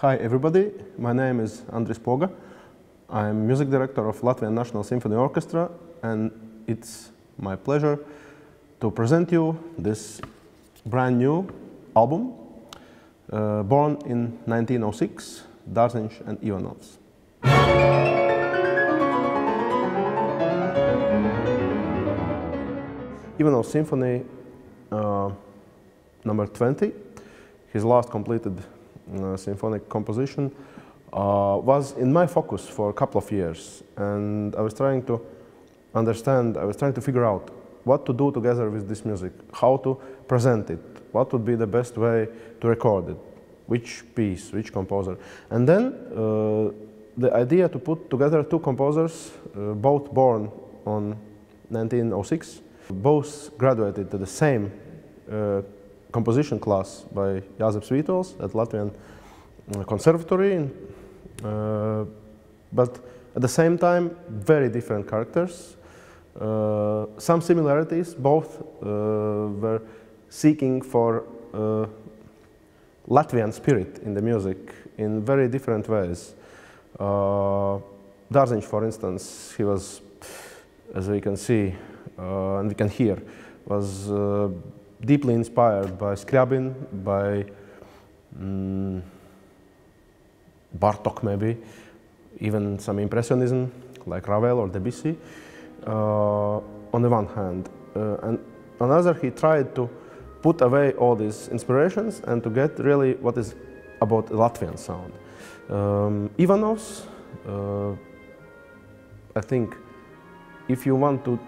Hi everybody, my name is Andris Poga. I'm music director of Latvijas Nacionālais Simfoniskais Orchestra, and it's my pleasure to present you this brand new album, born in 1906, Dārziņš and Ivanovs. Ivanovs Symphony number 20, his last completed symphonic composition, was in my focus for a couple of years, and I was trying to understand, I was trying to figure out what to do together with this music, how to present it, what would be the best way to record it, which piece, which composer. And then the idea to put together two composers, both born on 1906, both graduated to the same composition class by Jānis Ivanovs at Latvian Conservatory, but at the same time very different characters. Some similarities, both were seeking for Latvian spirit in the music in very different ways. Dārziņš, for instance, he was, as we can see and we can hear, was deeply inspired by Scriabin, by Bartók maybe, even some Impressionism like Ravel or Debussy on the one hand. And on the other, he tried to put away all these inspirations and to get really what is about Latvian sound. Ivanovs, I think if you want to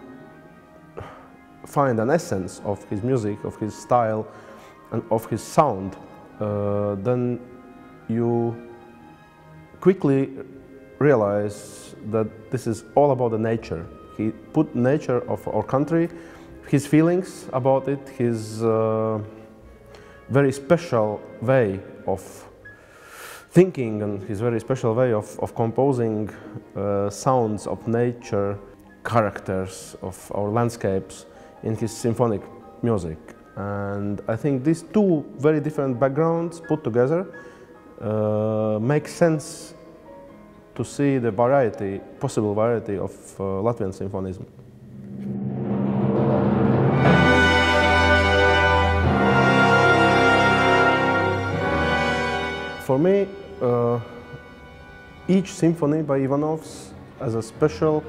find an essence of his music, of his style, and of his sound, then you quickly realize that this is all about the nature. He put nature of our country, his feelings about it, his very special way of thinking and his very special way of composing sounds of nature, characters of our landscapes in his symphonic music. And I think these two very different backgrounds put together make sense to see the variety, possible variety of Latvian symfonism. For me, each symphony by Ivanovs has a special,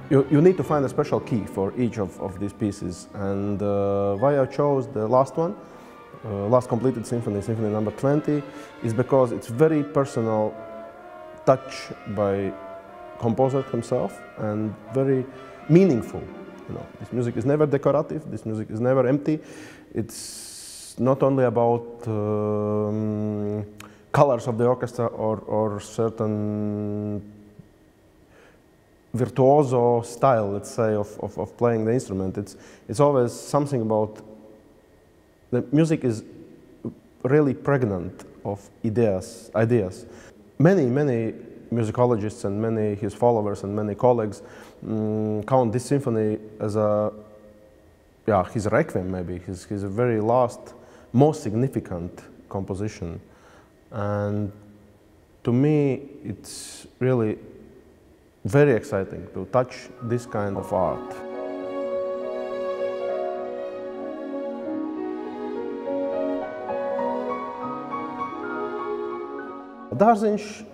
you need to find a special key for each of these pieces, and why I chose the last one, last completed symphony, symphony number 20, is because it's very personal touch by composer himself and very meaningful. You know, this music is never decorative, this music is never empty. It's not only about colors of the orchestra or certain virtuoso style, let's say, of playing the instrument. It's always something about, the music is really pregnant of ideas. Many musicologists and many his followers and many colleagues count this symphony as a, his requiem maybe, his very last, most significant composition. And to me, it's really very exciting to touch this kind of art. Dārziņš,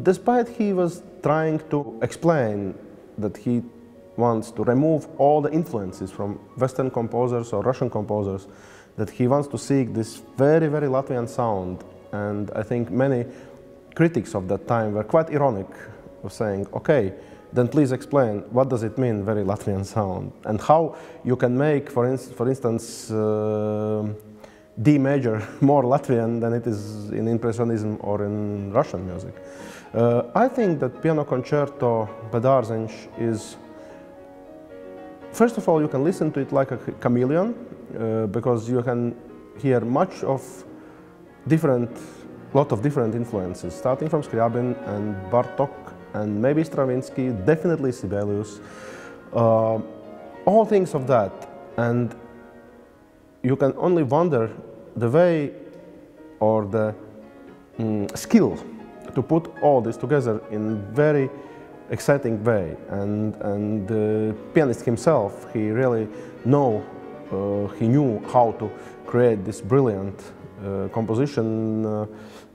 despite he was trying to explain that he wants to remove all the influences from Western composers or Russian composers, that he wants to seek this very, very Latvian sound, and I think many critics of that time were quite ironic of saying, okay, then please explain what does it mean, very Latvian sound, and how you can make, for instance, D major more Latvian than it is in Impressionism or in Russian music. I think that piano concerto by Dārziņš is, first of all, you can listen to it like a chameleon, because you can hear much of lot of different influences, starting from Scriabin and Bartók and maybe Stravinsky, definitely Sibelius, all things of that. And you can only wonder the way or the skill to put all this together in very exciting way, and the pianist himself, he really he knew how to create this brilliant composition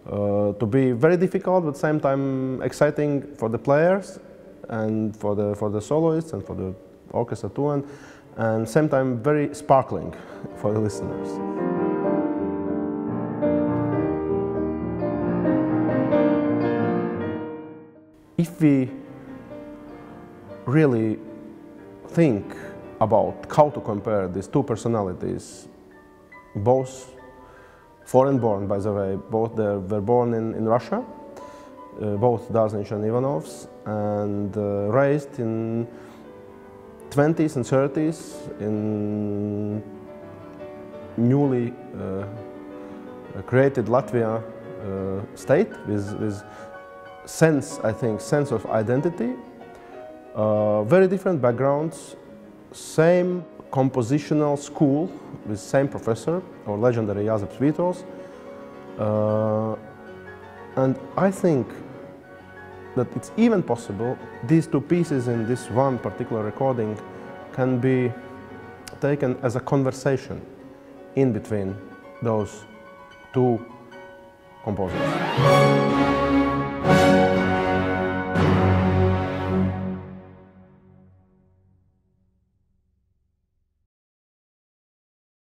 to be very difficult, but at the same time exciting for the players and for the soloists and for the orchestra too, and same time very sparkling for the listeners. If we really think about how to compare these two personalities, both foreign-born, by the way, both they were born in Russia, both Dārziņš and Ivanovs, and raised in 20s and 30s in newly created Latvia state with sense of identity, very different backgrounds, same compositional school with same professor, or legendary Jānis Ivanovs, and I think that it's even possible these two pieces in this one particular recording can be taken as a conversation in between those two composers.